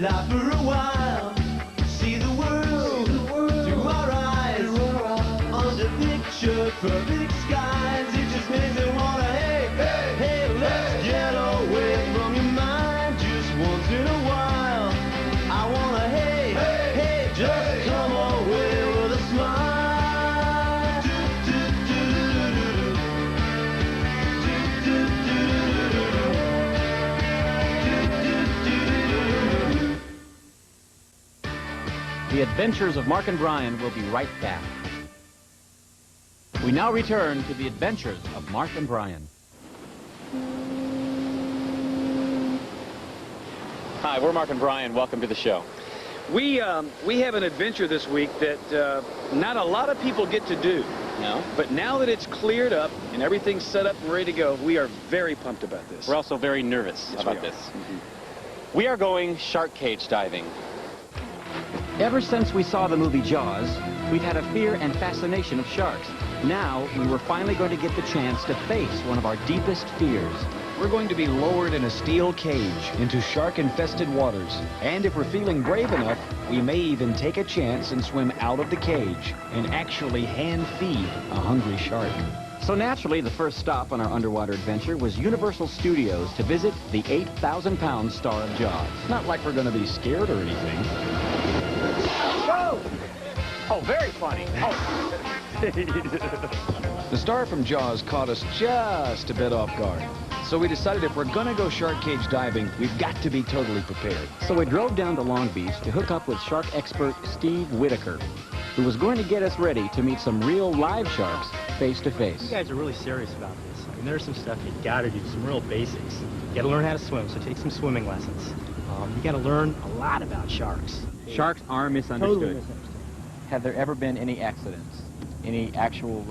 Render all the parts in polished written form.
out for a while. See the world through our eyes, under picture perfect skies. It just makes me wanna, hey, hey, hey, let's get away from your mind just once in a while. I wanna, hey, hey, hey, just come away with a smile. The Adventures of Mark and Brian will be right back. We now return to the Adventures of Mark and Brian. Hi, we're Mark and Brian. Welcome to the show. We have an adventure this week that not a lot of people get to do. No? But now that it's cleared up and everything's set up and ready to go, we are very pumped about this. We're also very nervous about this. Mm-hmm. We are going shark cage diving. Ever since we saw the movie Jaws, we've had a fear and fascination of sharks. Now, we were finally going to get the chance to face one of our deepest fears. We're going to be lowered in a steel cage into shark-infested waters. And if we're feeling brave enough, we may even take a chance and swim out of the cage and actually hand-feed a hungry shark. So naturally, the first stop on our underwater adventure was Universal Studios to visit the 8,000-pound star of Jaws. Not like we're going to be scared or anything. Whoa! Oh, very funny. Oh. The star from Jaws caught us just a bit off guard. So we decided if we're gonna go shark cage diving, we've got to be totally prepared. So we drove down to Long Beach to hook up with shark expert Steve Whitaker, who was going to get us ready to meet some real live sharks face to face. You guys are really serious about this. I mean, there's some stuff you gotta do, some real basics. You gotta learn how to swim, so take some swimming lessons. You gotta learn a lot about sharks. Sharks are misunderstood. Totally misunderstood. Have there ever been any accidents? Any actual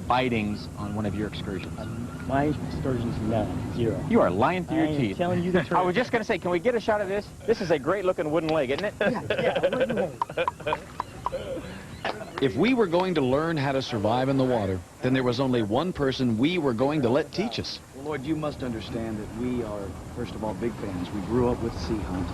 bitings on one of your excursions? My excursions, none. Zero. You are lying through your I am teeth. telling you the truth. I was just going to say, can we get a shot of this? This is a great-looking wooden leg, isn't it? Yeah, wooden leg. If we were going to learn how to survive in the water, then there was only one person we were going to let teach us. Well, Lloyd, you must understand that we are, first of all, big fans. We grew up with Sea Hunt.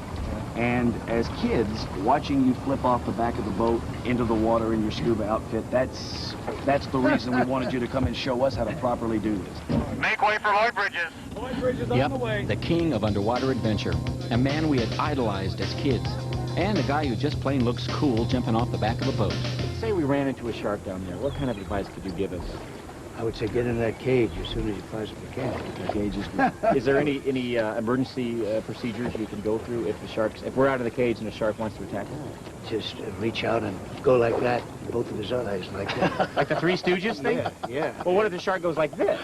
And as kids, watching you flip off the back of the boat into the water in your scuba outfit, that's the reason we wanted you to come and show us how to properly do this. Make way for Lloyd Bridges. Lloyd Bridges Yep, on the way. the king of underwater adventure. A man we had idolized as kids. And a guy who just plain looks cool jumping off the back of a boat. Say we ran into a shark down there. What kind of advice could you give us? I would say get in that cage as soon as you possibly can. The cage is Is there any emergency procedures we can go through if we're out of the cage and a shark wants to attack us? Just reach out and go like that, both of his eyes, like that. Like the Three Stooges thing? Yeah. Well, what if the shark goes like this?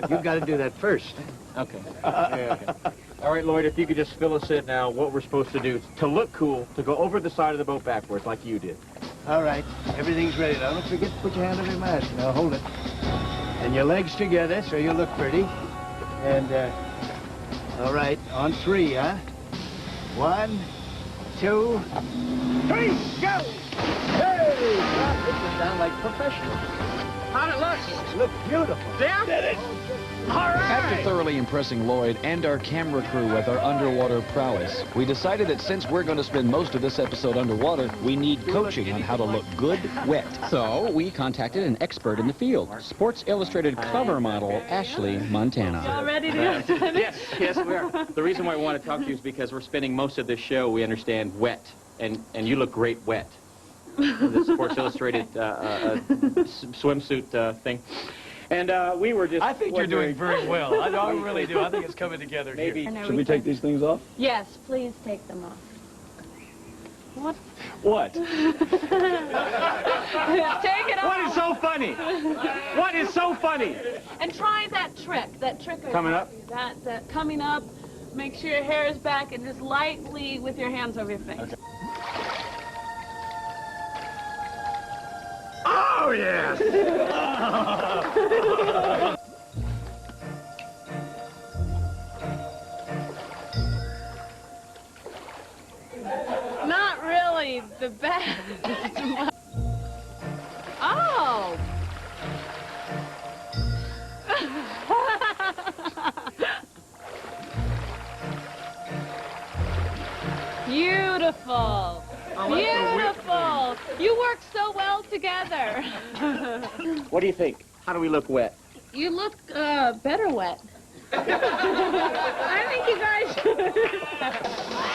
You've got to do that first. Okay. Okay. All right, Lloyd, if you could just fill us in now what we're supposed to do to look cool, to go over the side of the boat backwards like you did. All right, everything's ready now. Don't forget to put your hand on your mask. Now hold it. And your legs together so you look pretty. And, all right, on three, huh? 1, 2, 3, go! Hey! God, this is sound like professional. How'd it look? It looks beautiful. Yeah? Did it? All right! After thoroughly impressing Lloyd and our camera crew with our underwater prowess, we decided that since we're going to spend most of this episode underwater, we need coaching on how to look good wet. So we contacted an expert in the field, Sports Illustrated cover model Ashley Montana. Y'all ready to go? Yes, we are. The reason why I want to talk to you is because we're spending most of this show, we understand, wet, and you look great wet. The Sports Illustrated swimsuit thing. And we were just... I think you're doing very well. I really do. I think it's coming together maybe. here. Should we take these things off? Yes, please take them off. What? What? Take it off. What is so funny? What is so funny? And try that trick. Coming up? That coming up. Make sure your hair is back and just lightly with your hands over your face. Okay. Oh, yes! Not really the best. Oh! Beautiful. Beautiful. You work so well together. What do you think? How do we look wet? You look better wet. I think you guys should.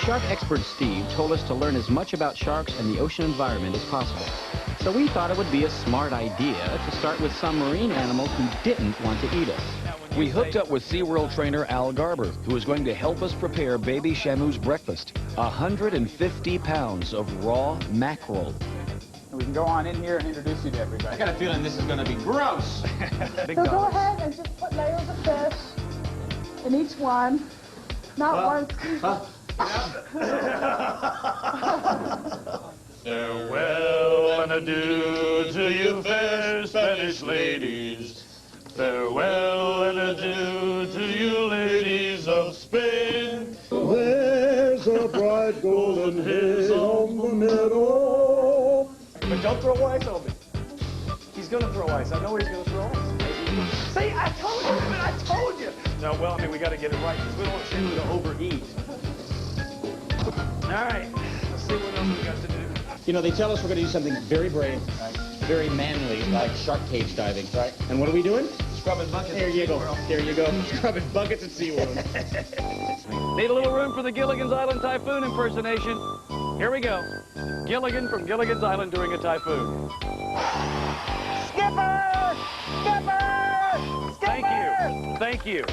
Shark expert Steve told us to learn as much about sharks and the ocean environment as possible. So we thought it would be a smart idea to start with some marine animals who didn't want to eat us. We hooked up with SeaWorld trainer Al Garber, who is going to help us prepare baby Shamu's breakfast. 150 pounds of raw mackerel. We can go on in here and introduce you to everybody. I got a feeling this is going to be gross. So go ahead and just put layers of fish in each one. Not once. Farewell and adieu to you fair Spanish ladies. Farewell and adieu to you ladies of Spain. There's a bright golden haze on the meadow. But don't throw ice on me. He's gonna throw ice. I know he's gonna throw ice. See, I told you, man, I told you. No, well, I mean, we gotta get it right because we don't want Shamu to overeat. All right, let's see what else we got to do. You know, they tell us we're going to do something very brave, very manly, like shark cage diving. Right. And what are we doing? Scrubbing buckets. There you go. There you go. Scrubbing buckets at SeaWorld. Need a little room for the Gilligan's Island Typhoon impersonation. Here we go. Gilligan from Gilligan's Island doing a typhoon. Skipper! Skipper! Thank you. Thank you.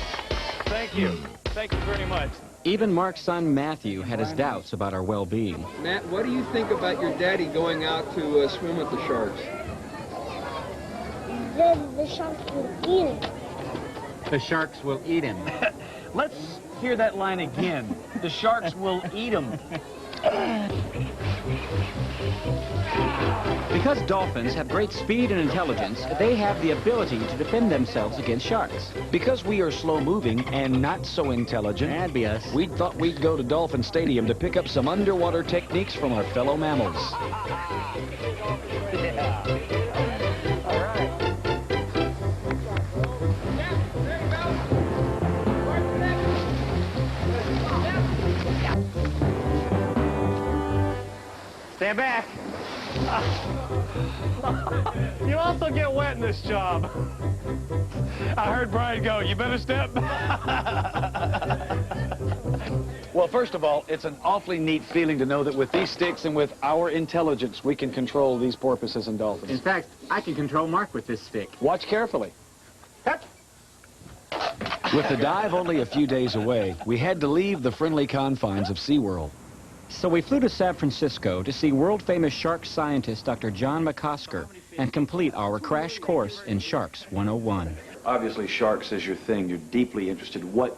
Thank you. Thank you very much. Even Mark's son Matthew had his doubts about our well-being. Matt, what do you think about your daddy going out to swim with the sharks? The sharks will eat him. The sharks will eat him. Let's hear that line again. The sharks will eat him. Because dolphins have great speed and intelligence, they have the ability to defend themselves against sharks. Because we are slow-moving and not so intelligent, That'd be us. we thought we'd go to Dolphin Stadium to pick up some underwater techniques from our fellow mammals. Stand back. You also get wet in this job. I heard Brian go, you better step. Well, first of all, it's an awfully neat feeling to know that with these sticks and with our intelligence, we can control these porpoises and dolphins. In fact, I can control Mark with this stick. Watch carefully. With the dive only a few days away, we had to leave the friendly confines of SeaWorld. So we flew to San Francisco to see world-famous shark scientist Dr. John McCosker and complete our crash course in Sharks 101. Obviously, sharks is your thing. You're deeply interested. What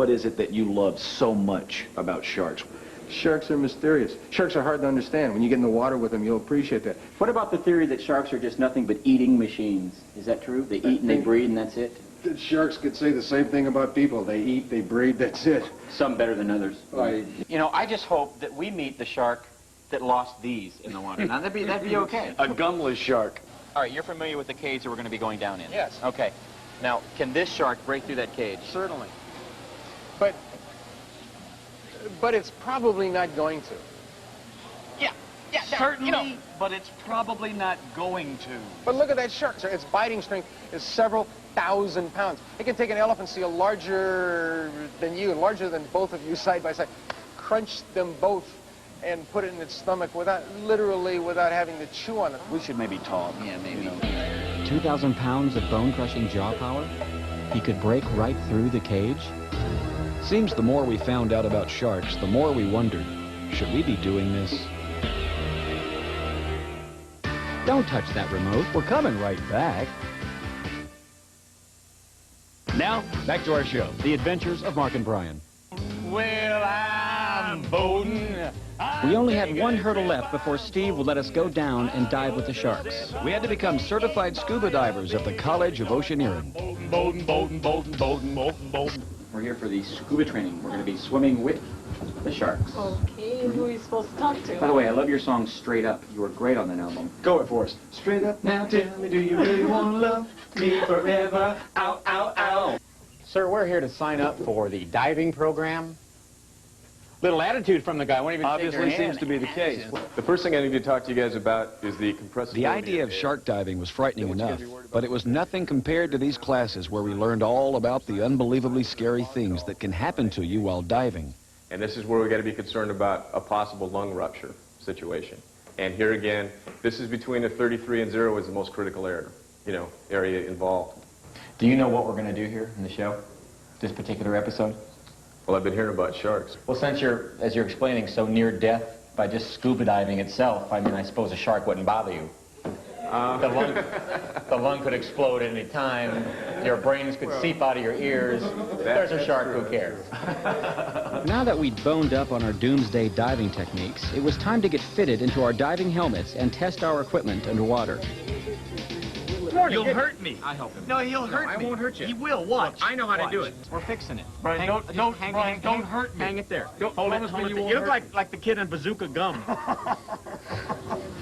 is it that you love so much about sharks? Sharks are mysterious. Sharks are hard to understand. When you get in the water with them, you'll appreciate that. What about the theory that sharks are just nothing but eating machines? Is that true? They eat and they breed and that's it? Sharks could say the same thing about people. They eat, they breed, that's it. Some better than others. You know, I just hope that we meet the shark that lost these in the water. Now, that'd be okay. A gumless shark. All right, you're familiar with the cage that we're going to be going down in? Yes. Okay. Now, can this shark break through that cage? Certainly. But it's probably not going to. Yeah, Certainly, but it's probably not going to. But look at that shark. Its biting strength is several thousand pounds. It can take an elephant seal larger than you, larger than both of you side by side, crunch them both and put it in its stomach literally without having to chew on it. We should maybe talk. Yeah, maybe. You know. 2,000 pounds of bone-crushing jaw power? He could break right through the cage? Seems the more we found out about sharks, the more we wondered, should we be doing this? Don't touch that remote. We're coming right back. Now, back to our show, The Adventures of Mark and Brian. Well, I'm boating. We only had one hurdle left before Steve would let us go down and dive with the sharks. We had to become certified scuba divers at the College of Oceaneering. Boating. We're here for the scuba training. We're going to be swimming with the sharks. Okay, who are you supposed to talk to? By the way, I love your song, Straight Up. You were great on that album. Go it for us. Straight up now, tell me, do you really want to love me forever? Ow, ow, ow. Sir, we're here to sign up for the diving program. Little attitude from the guy. Won't even shake your Obviously hand. seems to be the case. The first thing I need to talk to you guys about is the compressibility. The idea of shark diving was frightening enough, but it was nothing compared to these classes where we learned all about the unbelievably scary things that can happen to you while diving. And this is where we got to be concerned about a possible lung rupture situation. And here again, this is between a 33 and 0 is the most critical area involved. Do you know what we're going to do here in the show? This particular episode? Well, I've been hearing about sharks. Well, since you're, as you're explaining, so near death by just scuba diving itself, I mean, I suppose a shark wouldn't bother you. The lung could explode at any time. Your brains could seep out of your ears. There's a shark, who cares? Now that we'd boned up on our doomsday diving techniques, it was time to get fitted into our diving helmets and test our equipment underwater. You'll hurt me. I help him. No, he'll hurt me. I won't hurt you. He will. Watch. Look, I know how to Watch. do it. We're fixing it. Brian, don't hurt me. Hang it there. Hold it. You look like the kid in Bazooka Gum.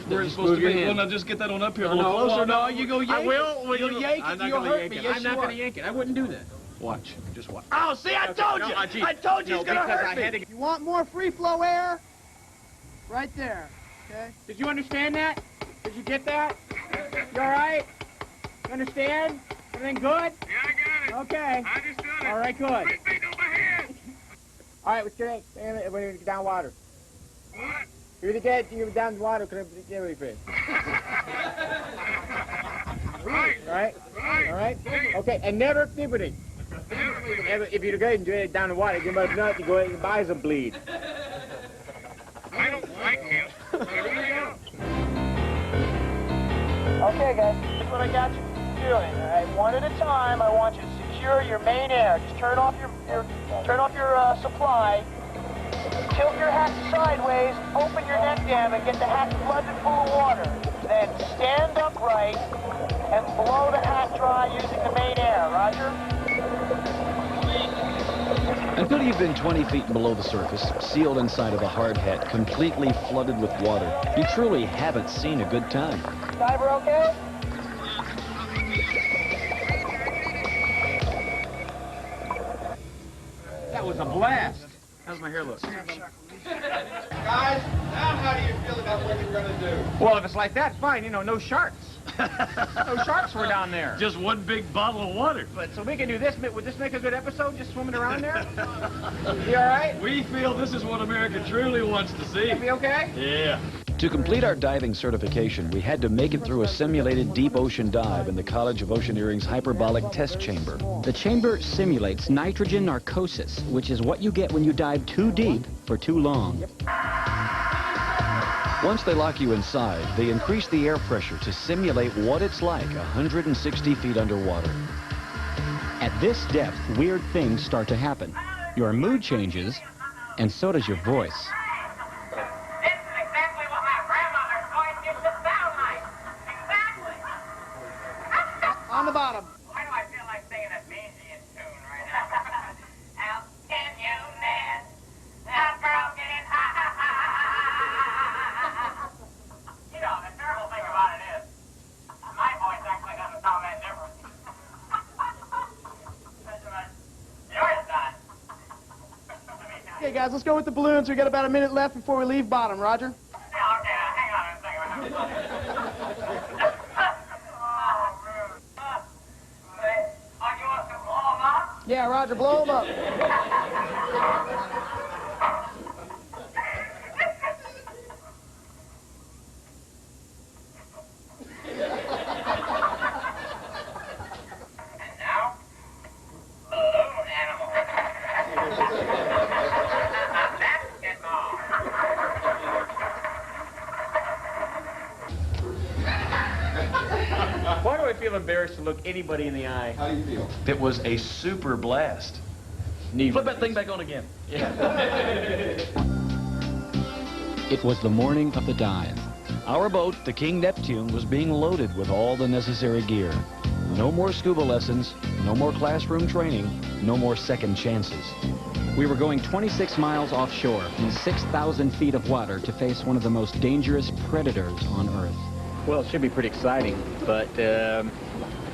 Where are you supposed to be? Well, now just get that on up here a little closer. No, you go yank I will. it. You'll yank it. You'll hurt me. Yes, I'm not going to yank it. I wouldn't do that. Watch. Just watch. Oh, see, I told you. I told you he's going to hurt me. You want more free flow air? Right there. Okay. Did you understand that? Did you get that? You all right? You understand? Everything good? Yeah, I got it. Okay. I just done it. All right, good. 3 feet over my head. All right, what's your name? When you get down water. What? You either get down the water, can I get everything? Right. Right? Right. All right? Okay, and never puberty. If you're good and do it down the water, you must not go ahead and buy some bleed. I don't like him. I really don't. Okay, guys, here's what I got you doing. All right, one at a time. I want you to secure your main air. Just turn off your supply. Tilt your hat sideways. Open your neck dam and get the hat flooded full of water. Then stand upright and blow the hat dry using the main air. Roger. Until you've been 20 feet below the surface, sealed inside of a hard hat, completely flooded with water, you truly haven't seen a good time. Diver okay? That was a blast. How's my hair look? Guys, now how do you feel about what you're going to do? Well, if it's like that, fine. You know, no sharks. No sharks were down there. Just one big bottle of water. But so we can do this. Would this make a good episode, just swimming around there? You all right? We feel this is what America truly wants to see. Be okay? Yeah. To complete our diving certification, we had to make it through a simulated deep ocean dive in the College of Oceaneering's hyperbolic test chamber. The chamber simulates nitrogen narcosis, which is what you get when you dive too deep for too long. Once they lock you inside, they increase the air pressure to simulate what it's like 160 feet underwater. At this depth, weird things start to happen. Your mood changes, and so does your voice. This is exactly what my grandmother's voice used to sound like. Exactly. On the bottom. Why do I feel like singing a Bee Gees tune right now? How can you miss a girl getting high? You know, the terrible thing about it is, my voice actually doesn't sound that different. Yours does. Okay, guys, let's go with the balloons. We got about a minute left before we leave bottom. Roger? Yeah, okay, hang on a second. Oh, you want to blow them up? Yeah, Roger, blow them up. And now, balloon animal. Let's get on. Why do I feel embarrassed to look anybody in the eye? How do you feel? It was a super blast. Flip that thing back on again. It was the morning of the dive. Our boat, the King Neptune, was being loaded with all the necessary gear. No more scuba lessons, no more classroom training, no more second chances. We were going 26 miles offshore in 6,000 feet of water to face one of the most dangerous predators on Earth. Well, it should be pretty exciting, but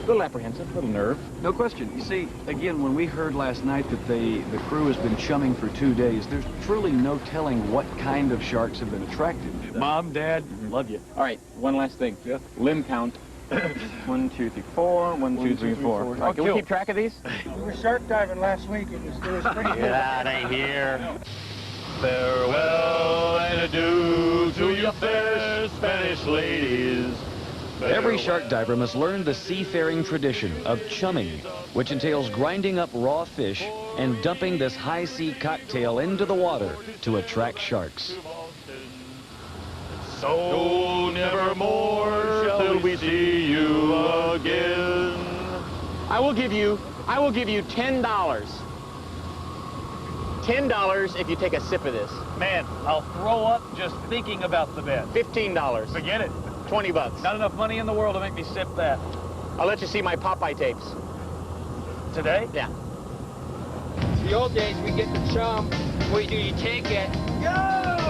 A little apprehensive, a little nerve. No question. You see, again, when we heard last night that the crew has been chumming for 2 days, there's truly no telling what kind of sharks have been attracted. Mom, Dad, love you. All right, one last thing. Yeah. Limb count. 1, 2, 3, 4. 1, 2, 3, 4. All right, can we keep track of these? We were shark diving last week. It was pretty good. Get out of here. Farewell and adieu to your fair Spanish ladies. Every shark diver must learn the seafaring tradition of chumming, which entails grinding up raw fish and dumping this high sea cocktail into the water to attract sharks. So nevermore till we see you again. I will give you $10. $10 if you take a sip of this. Man, I'll throw up just thinking about the bet. $15. Forget it. $20. Not enough money in the world to make me sip that. I'll let you see my Popeye tapes. Today? Yeah. The old days, we get the chum. What do? You take it. Go!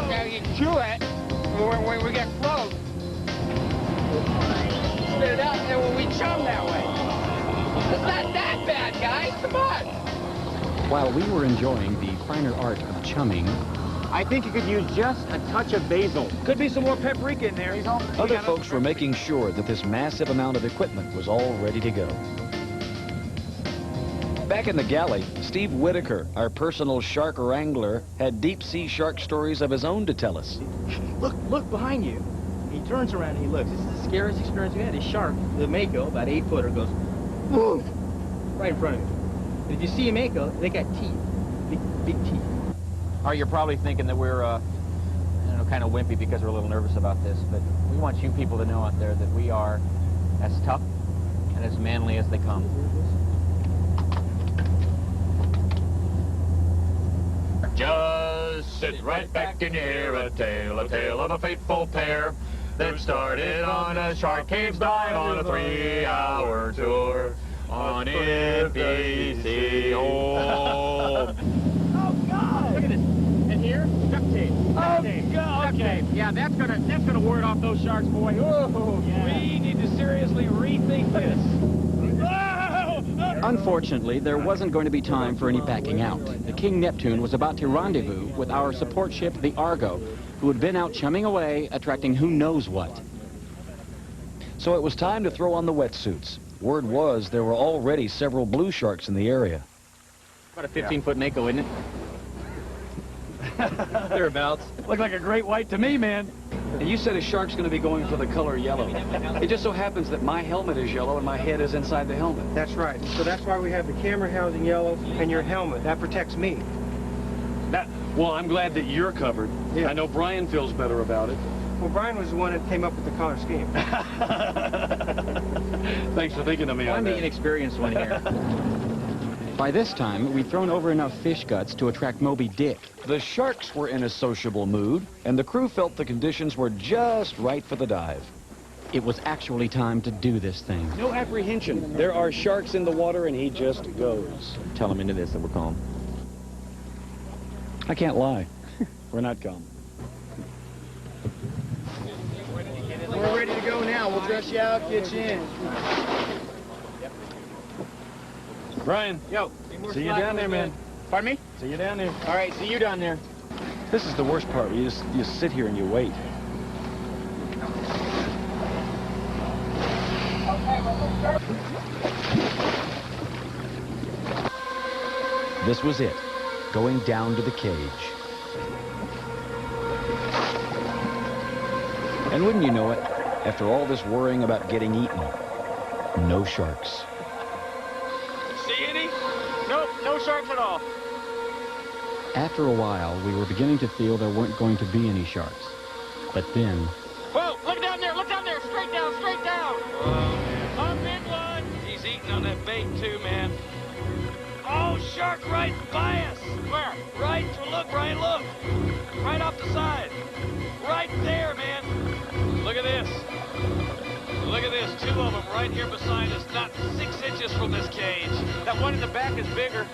Now you chew it. When we get close. Spit it out, and when we chum that way. It's not that bad, guys. Come on. While we were enjoying the finer art of chumming, I think you could use just a touch of basil. Could be some more paprika in there. Other folks were making sure that this massive amount of equipment was all ready to go. Back in the galley, Steve Whitaker, our personal shark wrangler, had deep-sea shark stories of his own to tell us. Look behind you. He turns around and he looks. This is the scariest experience we had. A shark, the mako, about 8-footer, goes, boom, right in front of you. And if you see a mako, they got teeth, big teeth. Or you're probably thinking that we're, kind of wimpy because we're a little nervous about this, but we want you people to know out there that we are as tough and as manly as they come. Just sit right back and hear a tale of a fateful pair that started on a shark cage dive on a 3-hour tour on NBC. Oh, God! Look at this. And here, duct tape. Oh, God. Okay. Yeah, that's gonna ward off those sharks, boy. Oh, yeah. We need to seriously rethink this. unfortunately, there wasn't going to be time for any backing out. The King Neptune was about to rendezvous with our support ship, the Argo, who had been out chumming away, attracting who knows what. So it was time to throw on the wetsuits. Word was there were already several blue sharks in the area. About a 15-foot mako, isn't it? Thereabouts. Looked like a great white to me, man. And you said a shark's going to be going for the color yellow. It just so happens that my helmet is yellow and my head is inside the helmet. That's right. So that's why we have the camera housing yellow and your helmet. That protects me. Well, I'm glad that you're covered. Yeah. I know Brian feels better about it. Well, Brian was the one that came up with the color scheme. Thanks for thinking of me on I'm the that. inexperienced one here. By this time, we'd thrown over enough fish guts to attract Moby Dick. The sharks were in a sociable mood, and the crew felt the conditions were just right for the dive. It was actually time to do this thing. No apprehension. There are sharks in the water, and he just goes. Tell him into this that we're calm. I can't lie. We're not calm. We're ready to go now. We'll dress you out, get you in. Brian, Yo. see you down there, man. Pardon me? See you down there. All right, see you down there. This is the worst part. You just sit here and you wait. This was it, going down to the cage. And wouldn't you know it, after all this worrying about getting eaten, no sharks. See any? Nope, no sharks at all. After a while, we were beginning to feel there weren't going to be any sharks. But then, Whoa, look down there, straight down, straight down. A big one. He's eating on that bait too, man. Oh, shark right by us. Where? Right, look, Brian, look. Right off the side. Right there, man. Look at this. Look at this, two of them right here beside us, not 6 inches from this cage. That one in the back is bigger.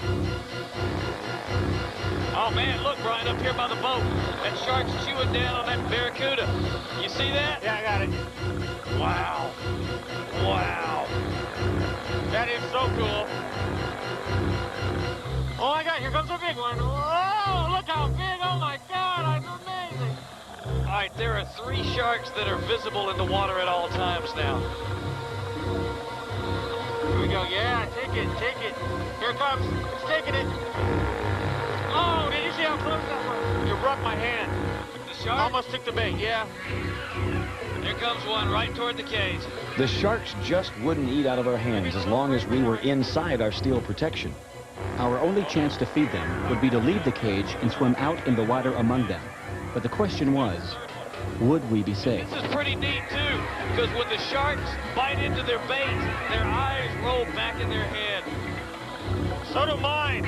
Oh, man, look, Brian, up here by the boat. That shark's chewing down on that barracuda. You see that? Yeah, I got it. Wow. Wow. That is so cool. Oh my God, here comes a big one. Oh, look how big. Oh my God, that's amazing. All right, there are 3 sharks that are visible in the water at all times now. Here we go. Yeah, take it, take it. Here it comes. It's taking it. Oh, did you see how close that was? You rubbed my hand. The shark? Almost took the bait, yeah. Here comes one right toward the cage. The sharks just wouldn't eat out of our hands as long as we were inside our steel protection. Our only chance to feed them would be to leave the cage and swim out in the water among them. But the question was, would we be safe? This is pretty neat, too, because when the sharks bite into their bait, their eyes roll back in their head. So do mine.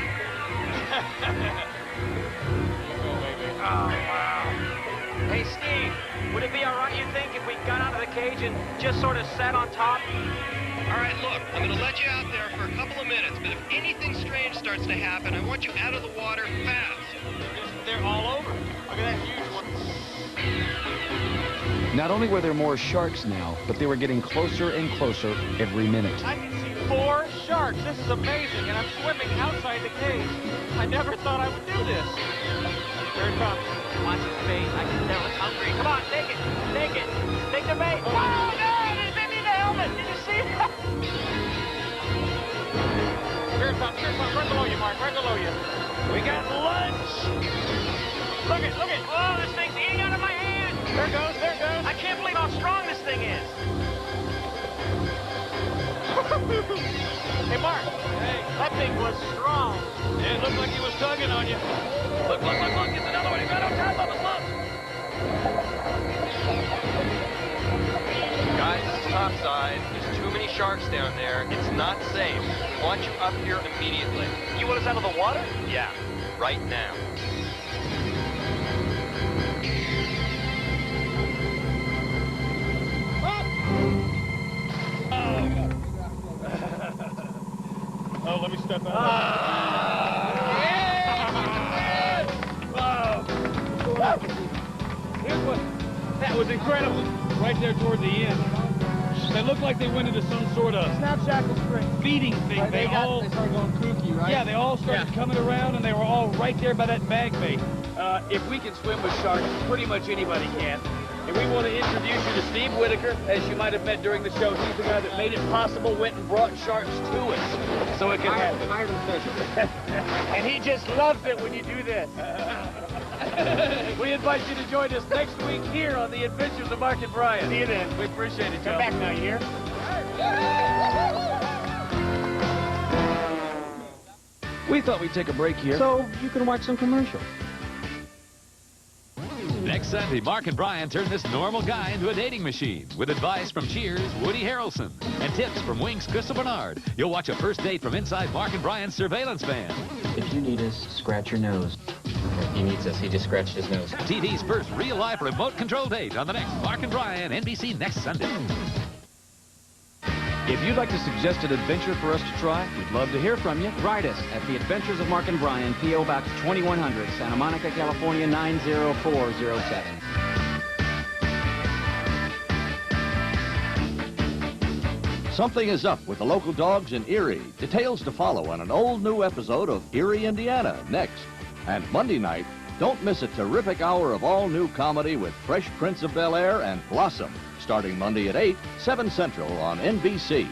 Oh, wow. Hey, Steve, would it be all right, you think, if we got out of the cage and just sort of sat on top? All right, look, I'm going to let you out there for a couple of minutes, but if anything strange starts to happen, I want you out of the water fast. They're all over. Look at that huge one. Not only were there more sharks now, but they were getting closer and closer every minute. I can see 4 sharks. This is amazing, and I'm swimming outside the cage. I never thought I would do this. Here it comes. Watch his bait. I can tell it's hungry. Come on, take it. Take it. Take the bait. Oh, no! It bit me in the helmet. Did you see that? Here it comes. Here it comes. Right below you, Mark. Right below you. We got lunch. Look it. Look it. Oh, this thing's eating out of my hand. There it goes. There it goes. I can't believe how strong this thing is. Hey, Mark. Hey. That thing was strong. Yeah, it looked like he was tugging on you. Look, look, look, look. It's another one. He's right on top of us. Look. Guys, this is topside. There's too many sharks down there. It's not safe. I want you up here immediately. You want us out of the water? Yeah, right now. Oh, let me step out. Here's what, that was incredible. Right there toward the end. They looked like they went into some sort of Snapshackle string. feeding thing. Right, They started going kooky, right? Yeah, they all started coming around, and they were all right there by that bag bait. If we can swim with sharks, pretty much anybody can. And we want to introduce you to Steve Whitaker, as you might have met during the show. He's the guy that made it possible, went and brought sharks to us, so it can happen. And he just loves it when you do this. We invite you to join us next week here on The Adventures of Mark and Brian. See you then. We appreciate it, Come back now, you hear? We thought we'd take a break here. So you can watch some commercials. Next Sunday, Mark and Brian turn this normal guy into a dating machine with advice from Cheers' Woody Harrelson and tips from Wink's Crystal Bernard. You'll watch a first date from inside Mark and Brian's surveillance van. If you need us, scratch your nose. He needs us. He just scratched his nose. TV's first real-life remote control date on the next Mark and Brian, NBC next Sunday. If you'd like to suggest an adventure for us to try, we'd love to hear from you. Write us at The Adventures of Mark and Brian, P.O. Box 2100, Santa Monica, California, 90407. Something is up with the local dogs in Erie. Details to follow on an all-new episode of Erie, Indiana, next. And Monday night, don't miss a terrific hour of all-new comedy with Fresh Prince of Bel-Air and Blossom, starting Monday at 8, 7 Central on NBC.